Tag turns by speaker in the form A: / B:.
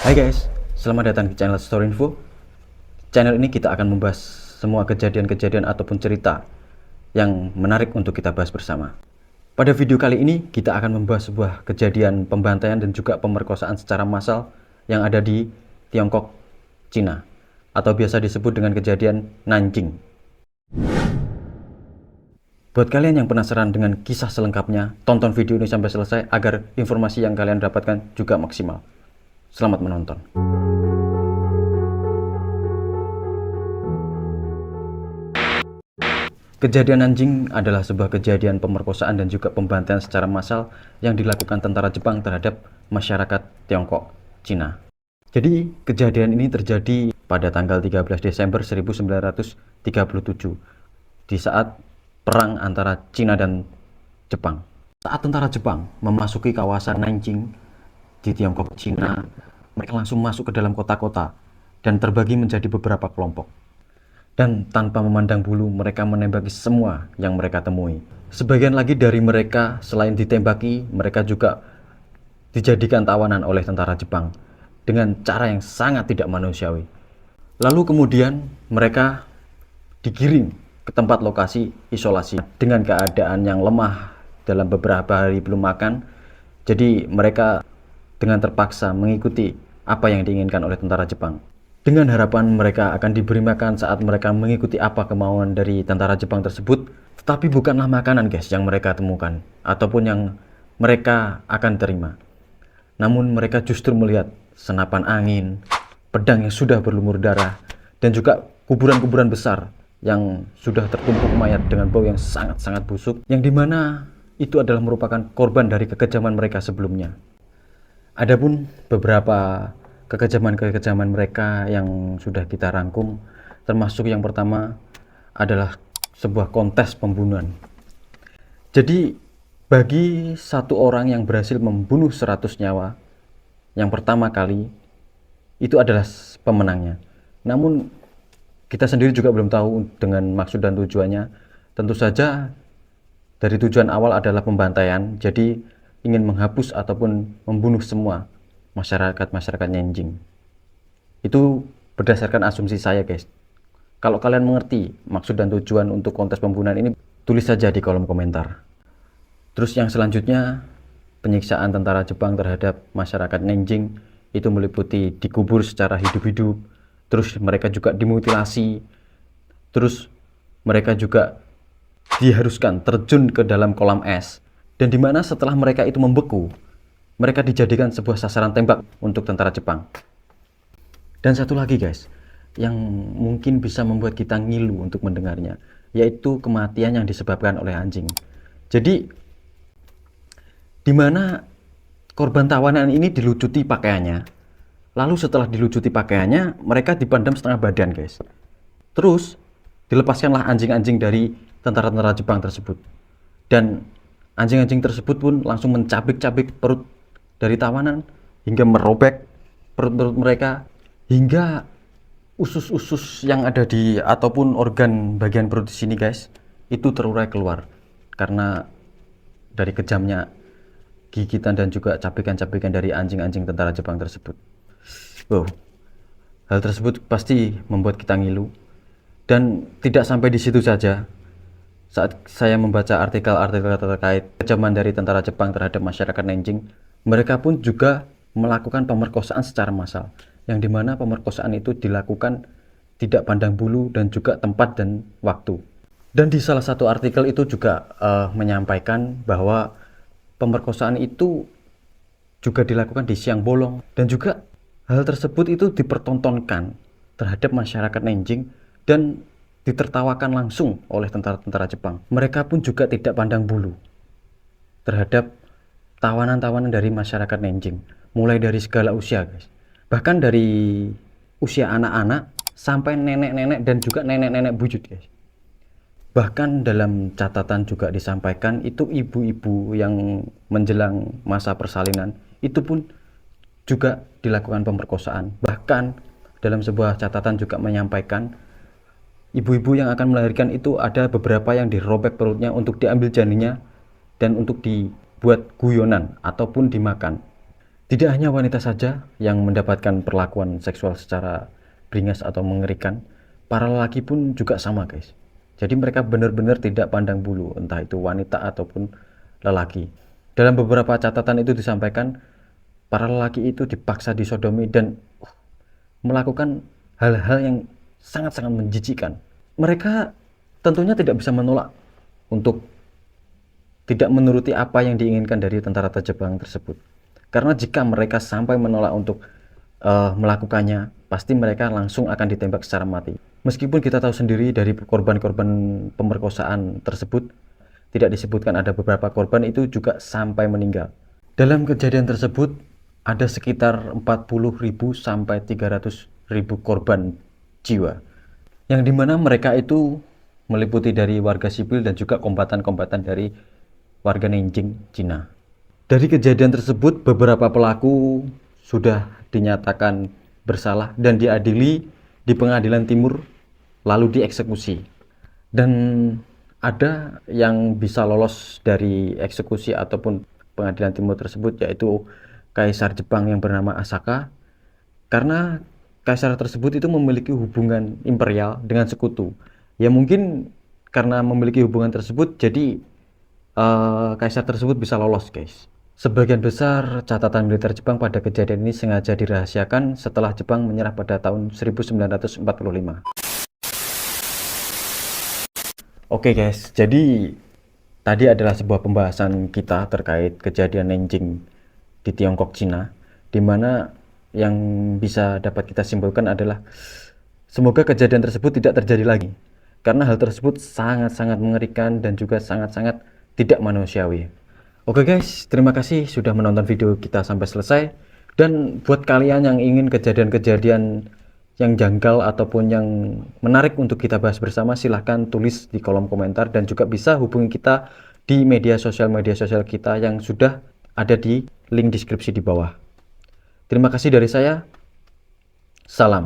A: Hai guys, selamat datang di channel Story Info. Channel ini kita akan membahas semua kejadian-kejadian ataupun cerita yang menarik untuk kita bahas bersama. Pada video kali ini kita akan membahas sebuah kejadian pembantaian dan juga pemerkosaan secara massal yang ada di Tiongkok, Cina, atau biasa disebut dengan kejadian Nanjing. Buat kalian yang penasaran dengan kisah selengkapnya, tonton video ini sampai selesai agar informasi yang kalian dapatkan juga maksimal. Selamat menonton. Kejadian Nanjing adalah sebuah kejadian pemerkosaan dan juga pembantaian secara massal yang dilakukan tentara Jepang terhadap masyarakat Tiongkok, Cina. Jadi, kejadian ini terjadi pada tanggal 13 Desember 1937 di saat perang antara Cina dan Jepang. Saat tentara Jepang memasuki kawasan Nanjing di Tiongkok, Cina, mereka langsung masuk ke dalam kota-kota dan terbagi menjadi beberapa kelompok. Dan tanpa memandang bulu, mereka menembaki semua yang mereka temui. Sebagian lagi dari mereka, selain ditembaki, mereka juga dijadikan tawanan oleh tentara Jepang dengan cara yang sangat tidak manusiawi. Lalu kemudian mereka digiring ke tempat lokasi isolasi dengan keadaan yang lemah dalam beberapa hari belum makan. Jadi mereka dengan terpaksa mengikuti apa yang diinginkan oleh tentara Jepang. Dengan harapan mereka akan diberi makan saat mereka mengikuti apa kemauan dari tentara Jepang tersebut. Tetapi bukanlah makanan guys yang mereka temukan ataupun yang mereka akan terima. Namun mereka justru melihat senapan angin, pedang yang sudah berlumur darah, dan juga kuburan-kuburan besar yang sudah tertumpuk mayat dengan bau yang sangat-sangat busuk, yang dimana itu adalah merupakan korban dari kekejaman mereka sebelumnya. Adapun beberapa kekejaman-kekejaman mereka yang sudah kita rangkum, termasuk yang pertama adalah sebuah kontes pembunuhan. Jadi bagi satu orang yang berhasil membunuh 100 nyawa yang pertama kali, itu adalah pemenangnya. Namun kita sendiri juga belum tahu dengan maksud dan tujuannya. Tentu saja dari tujuan awal adalah pembantaian, jadi ingin menghapus ataupun membunuh semua masyarakat Nanjing. Itu berdasarkan asumsi saya guys. Kalau kalian mengerti maksud dan tujuan untuk kontes pembunuhan ini, tulis saja di kolom komentar. Terus yang selanjutnya, penyiksaan tentara Jepang terhadap masyarakat Nanjing itu meliputi dikubur secara hidup-hidup, terus mereka juga dimutilasi, terus mereka juga diharuskan terjun ke dalam kolam es, dan dimana setelah mereka itu membeku, mereka dijadikan sebuah sasaran tembak untuk tentara Jepang. Dan satu lagi guys, yang mungkin bisa membuat kita ngilu untuk mendengarnya, yaitu kematian yang disebabkan oleh anjing. Jadi dimana korban tawanan ini dilucuti pakaiannya, lalu setelah dilucuti pakaiannya, mereka dipandang setengah badan guys. Terus dilepaskanlah anjing-anjing dari tentara-tentara Jepang tersebut. Dan anjing-anjing tersebut pun langsung mencabik-cabik perut dari tawanan hingga merobek perut-perut mereka, hingga usus-usus yang ada di ataupun organ bagian perut di sini guys, itu terurai keluar karena dari kejamnya gigitan dan juga cabikan-cabikan dari anjing-anjing tentara Jepang tersebut. Wow, hal tersebut pasti membuat kita ngilu. Dan tidak sampai di situ saja. Saat saya membaca artikel-artikel terkait kekejaman dari tentara Jepang terhadap masyarakat Nanjing, mereka pun juga melakukan pemerkosaan secara massal, yang dimana pemerkosaan itu dilakukan tidak pandang bulu dan juga tempat dan waktu. Dan di salah satu artikel itu juga menyampaikan bahwa pemerkosaan itu juga dilakukan di siang bolong, dan juga hal tersebut itu dipertontonkan terhadap masyarakat Nanjing dan ditertawakan langsung oleh tentara-tentara Jepang. Mereka pun juga tidak pandang bulu terhadap tawanan-tawanan dari masyarakat Nanjing, mulai dari segala usia guys. Bahkan dari usia anak-anak sampai nenek-nenek dan juga nenek-nenek buyut guys. Bahkan dalam catatan juga disampaikan itu ibu-ibu yang menjelang masa persalinan itu pun juga dilakukan pemerkosaan. Bahkan dalam sebuah catatan juga menyampaikan ibu-ibu yang akan melahirkan itu ada beberapa yang dirobek perutnya untuk diambil janinnya dan untuk dibuat guyonan ataupun dimakan. Tidak hanya wanita saja yang mendapatkan perlakuan seksual secara beringas atau mengerikan, para lelaki pun juga sama guys. Jadi mereka benar-benar tidak pandang bulu, entah itu wanita ataupun lelaki. Dalam beberapa catatan itu disampaikan, para lelaki itu dipaksa disodomi dan melakukan hal-hal yang sangat-sangat menjijikkan. Mereka tentunya tidak bisa menolak untuk tidak menuruti apa yang diinginkan dari tentara terjebak tersebut. Karena jika mereka sampai menolak untuk melakukannya, pasti mereka langsung akan ditembak secara mati. Meskipun kita tahu sendiri dari korban-korban pemerkosaan tersebut, tidak disebutkan ada beberapa korban itu juga sampai meninggal. Dalam kejadian tersebut, ada sekitar 40.000 sampai 300.000 korban jiwa. Yang dimana mereka itu meliputi dari warga sipil dan juga kombatan-kombatan dari warga Nanjing, Cina. Dari kejadian tersebut, beberapa pelaku sudah dinyatakan bersalah dan diadili di Pengadilan Timur, lalu dieksekusi. Dan ada yang bisa lolos dari eksekusi ataupun Pengadilan Timur tersebut, yaitu Kaisar Jepang yang bernama Asaka, karena kaisar tersebut itu memiliki hubungan imperial dengan sekutu. Ya mungkin karena memiliki hubungan tersebut, jadi kaisar tersebut bisa lolos guys. Sebagian besar catatan militer Jepang pada kejadian ini sengaja dirahasiakan setelah Jepang menyerah pada tahun 1945. Oke guys, jadi tadi adalah sebuah pembahasan kita terkait kejadian Nanjing di Tiongkok, Cina, di mana yang bisa dapat kita simpulkan adalah semoga kejadian tersebut tidak terjadi lagi, karena hal tersebut sangat-sangat mengerikan dan juga sangat-sangat tidak manusiawi. Oke guys, terima kasih sudah menonton video kita sampai selesai. Dan buat kalian yang ingin kejadian-kejadian yang janggal ataupun yang menarik untuk kita bahas bersama, silahkan tulis di kolom komentar dan juga bisa hubungi kita di media sosial kita yang sudah ada di link deskripsi di bawah. Terima kasih dari saya. Salam.